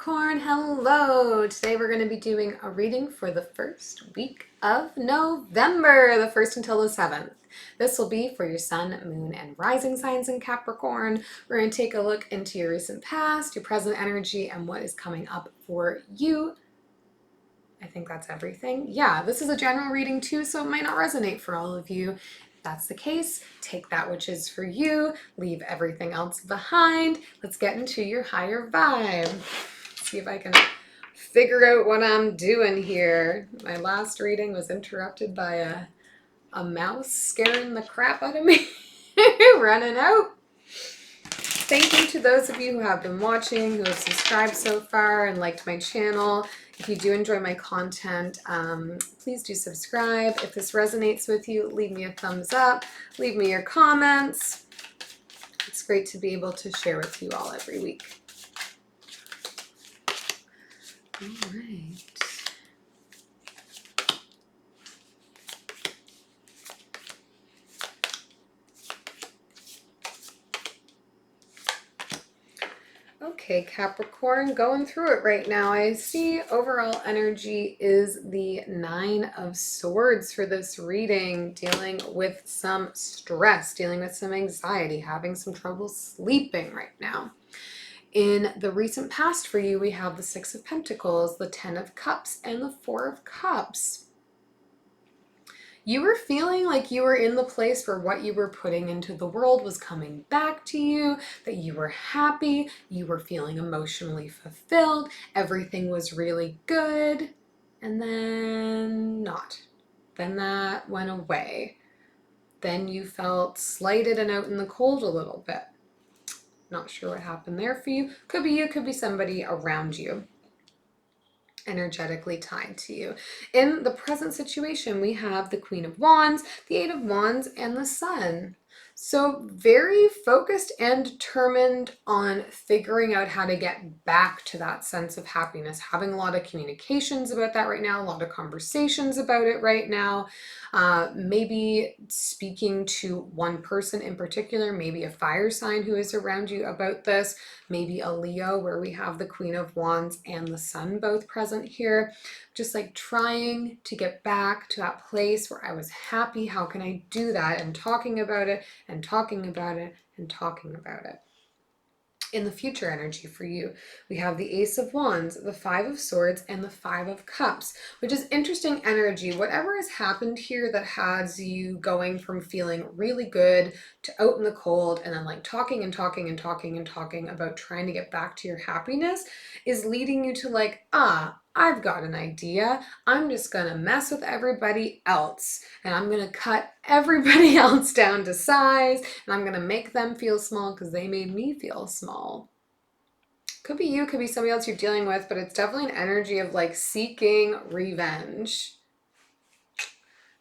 Capricorn, hello! Today we're going to be doing a reading for the first week of November, the 1st until the 7th. This will be for your sun, moon, and rising signs in Capricorn. We're going to take a look into your recent past, your present energy, and what is coming up for you. I think that's everything. Yeah, this is a general reading too, so it might not resonate for all of you. If that's the case, take that which is for you, leave everything else behind. Let's get into your higher vibe. See if I can figure out what I'm doing here. My last reading was interrupted by a mouse scaring the crap out of me, running out. Thank you to those of you who have been watching, who have subscribed so far and liked my channel. If you do enjoy my content, please do subscribe. If this resonates with you, leave me a thumbs up. Leave me your comments. It's great to be able to share with you all every week. All right. Okay, Capricorn, going through it right now. I see overall energy is the 9 of Swords for this reading, dealing with some stress, dealing with some anxiety, having some trouble sleeping right now. In the recent past for you, we have the 6 of Pentacles, the 10 of Cups, and the 4 of Cups. You were feeling like you were in the place where what you were putting into the world was coming back to you, that you were happy, you were feeling emotionally fulfilled, everything was really good, and then not. Then that went away. Then you felt slighted and out in the cold a little bit. Not sure what happened there for you. Could be you, could be somebody around you, energetically tied to you. In the present situation, we have the Queen of Wands, the 8 of Wands, and the Sun. So very focused and determined on figuring out how to get back to that sense of happiness, having a lot of communications about that right now, a lot of conversations about it right now. Maybe speaking to one person in particular, maybe a fire sign who is around you about this, maybe a Leo where we have the Queen of Wands and the Sun both present here. Just like trying to get back to that place where I was happy. How can I do that? And talking about it and talking about it and talking about it. In the future energy for you, we have the Ace of Wands, the 5 of Swords, and the 5 of Cups, which is interesting energy. Whatever has happened here that has you going from feeling really good to out in the cold and then like talking and talking and talking and talking about trying to get back to your happiness is leading you to like, I've got an idea. I'm just going to mess with everybody else and I'm going to cut everybody else down to size and I'm going to make them feel small because they made me feel small. Could be you, could be somebody else you're dealing with, but it's definitely an energy of like seeking revenge.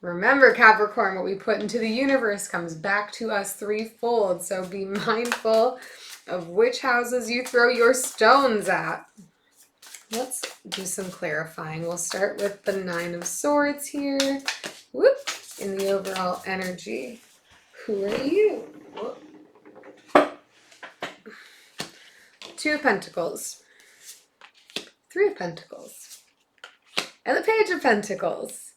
Remember, Capricorn, what we put into the universe comes back to us threefold. So be mindful of which houses you throw your stones at. Let's do some clarifying. We'll start with the 9 of Swords here. Whoop, in the overall energy. Who are you? Whoop. 2 of Pentacles. 3 of Pentacles. And the Page of Pentacles.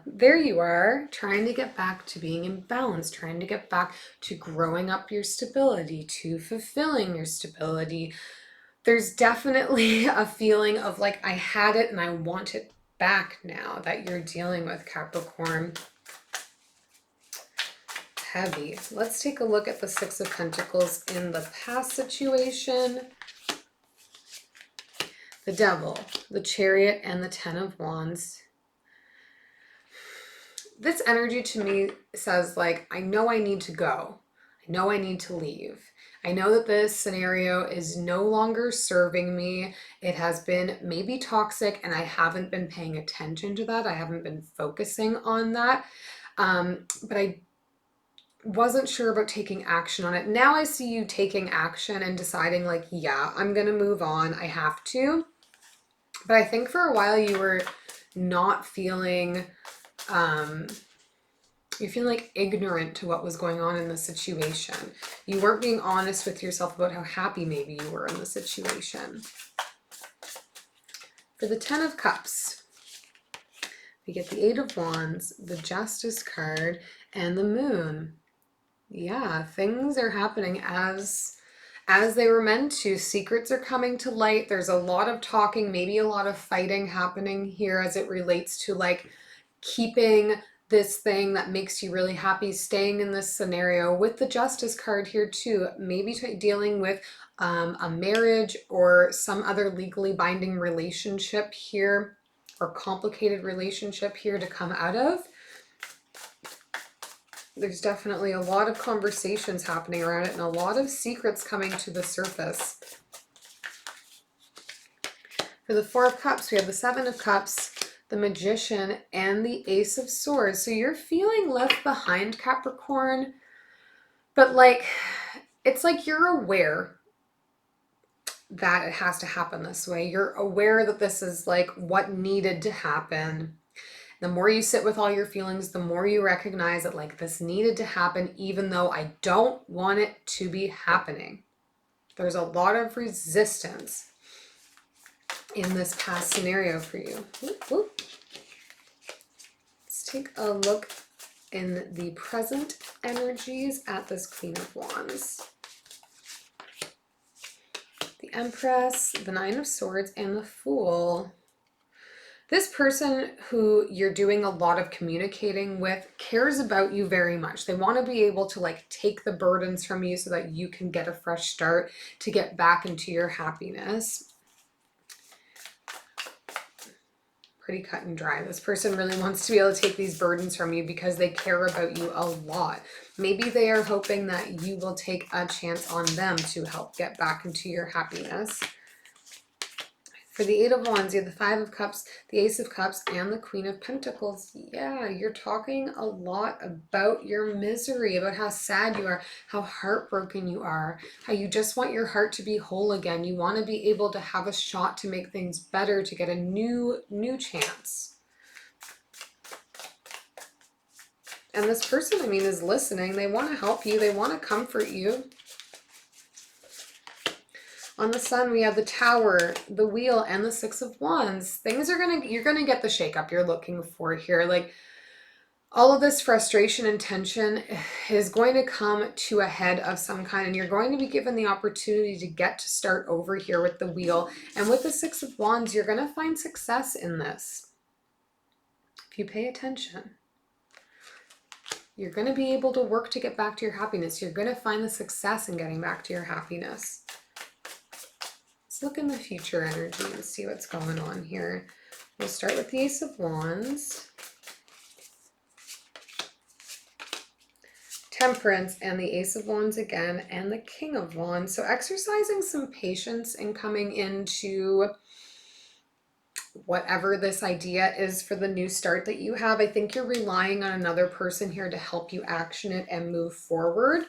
There you are, trying to get back to being in balance, trying to get back to growing up your stability, to fulfilling your stability. There's definitely a feeling of like, I had it and I want it back now that you're dealing with, Capricorn. Heavy. Let's take a look at the 6 of Pentacles in the past situation. The Devil, the Chariot, and the 10 of Wands. This energy to me says like, I know I need to go. I know I need to leave. I know that this scenario is no longer serving me. It has been maybe toxic and I haven't been paying attention to that. I haven't been focusing on that. But I wasn't sure about taking action on it. Now I see you taking action and deciding like, yeah, I'm going to move on. I have to. But I think for a while you were not feeling... you're feeling like ignorant to what was going on in the situation. You weren't being honest with yourself about how happy maybe you were in the situation. For the Ten of Cups, we get the Eight of Wands, the Justice card, and the Moon. Yeah, things are happening as they were meant to. Secrets are coming to light. There's a lot of talking, maybe a lot of fighting happening here as it relates to like keeping this thing that makes you really happy, staying in this scenario. With the Justice card here too, maybe dealing with a marriage or some other legally binding relationship here, or complicated relationship here to come out of. There's definitely a lot of conversations happening around it and a lot of secrets coming to the surface. For the Four of Cups, we have the Seven of Cups, the Magician, and the Ace of Swords. So you're feeling left behind, Capricorn, but like, it's like you're aware that it has to happen this way. You're aware that this is like what needed to happen. The more you sit with all your feelings, the more you recognize that like this needed to happen, even though I don't want it to be happening. There's a lot of resistance in this past scenario for you. Whoop, whoop. Let's take a look in the present energies at this Queen of Wands. The Empress, the Nine of Swords, and the Fool. This person who you're doing a lot of communicating with cares about you very much. They want to be able to like take the burdens from you so that you can get a fresh start to get back into your happiness. Pretty cut and dry. This person really wants to be able to take these burdens from you because they care about you a lot. Maybe they are hoping that you will take a chance on them to help get back into your happiness. For the Eight of Wands, you have the Five of Cups, the Ace of Cups, and the Queen of Pentacles. Yeah, you're talking a lot about your misery, about how sad you are, how heartbroken you are, how you just want your heart to be whole again. You want to be able to have a shot to make things better, to get a new chance. And this person, I mean, is listening. They want to help you. They want to comfort you. On the Sun, we have the Tower, the Wheel, and the Six of Wands. You're gonna get the shakeup you're looking for here. Like, all of this frustration and tension is going to come to a head of some kind, and you're going to be given the opportunity to get to start over here with the Wheel. And with the Six of Wands, you're gonna find success in this. If you pay attention, you're gonna be able to work to get back to your happiness. You're gonna find the success in getting back to your happiness. Look in the future energy and see what's going on here. We'll start with the Ace of Wands, Temperance, and the Ace of Wands again, and the King of Wands. So exercising some patience and coming into whatever this idea is for the new start that you have. I think you're relying on another person here to help you action it and move forward.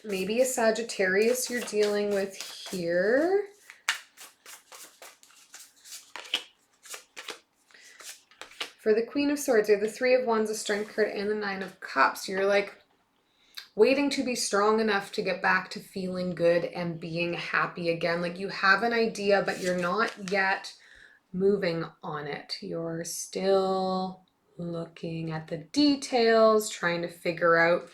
Maybe a Sagittarius you're dealing with here. For the Queen of Swords, you have the Three of Wands, the Strength card, and the Nine of Cups. You're like waiting to be strong enough to get back to feeling good and being happy again. Like you have an idea, but you're not yet moving on it. You're still looking at the details, trying to figure out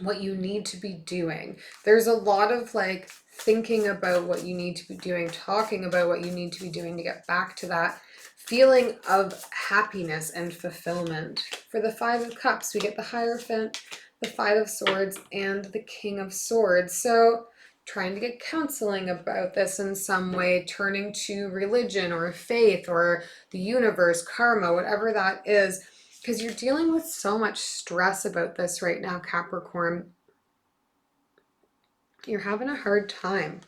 what you need to be doing. There's a lot of like thinking about what you need to be doing, talking about what you need to be doing to get back to that feeling of happiness and fulfillment. For the Five of Cups, we get the Hierophant, the Five of Swords, and the King of Swords. So trying to get counseling about this in some way, turning to religion or faith or the universe, karma, whatever that is. Because you're dealing with so much stress about this right now, Capricorn. You're having a hard time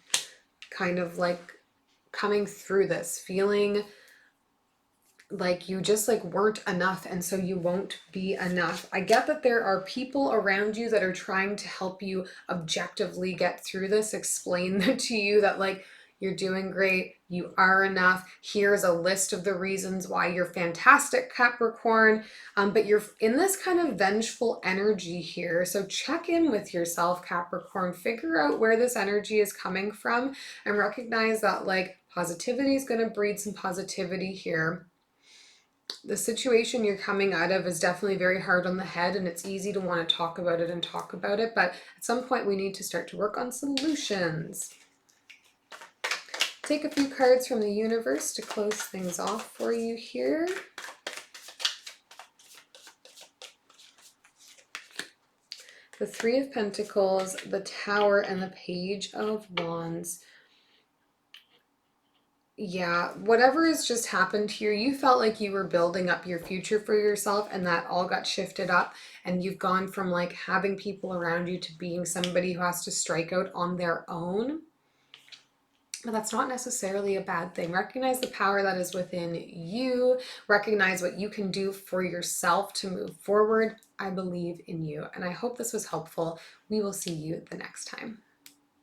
kind of like coming through this, feeling like you just like weren't enough, and so you won't be enough. I get that there are people around you that are trying to help you objectively get through this, explain to you that like You're doing great. You are enough. Here's a list of the reasons why you're fantastic, Capricorn. But you're in this kind of vengeful energy here. So check in with yourself, Capricorn. Figure out where this energy is coming from and recognize that like positivity is going to breed some positivity here. The situation you're coming out of is definitely very hard on the head, and it's easy to want to talk about it, but at some point we need to start to work on solutions. Take a few cards from the universe to close things off for you here. The Three of Pentacles, the Tower, and the Page of Wands. Yeah, whatever has just happened here, you felt like you were building up your future for yourself, and that all got shifted up, and you've gone from like having people around you to being somebody who has to strike out on their own. But that's not necessarily a bad thing. Recognize the power that is within you. Recognize what you can do for yourself to move forward. I believe in you, and I hope this was helpful. We will see you the next time.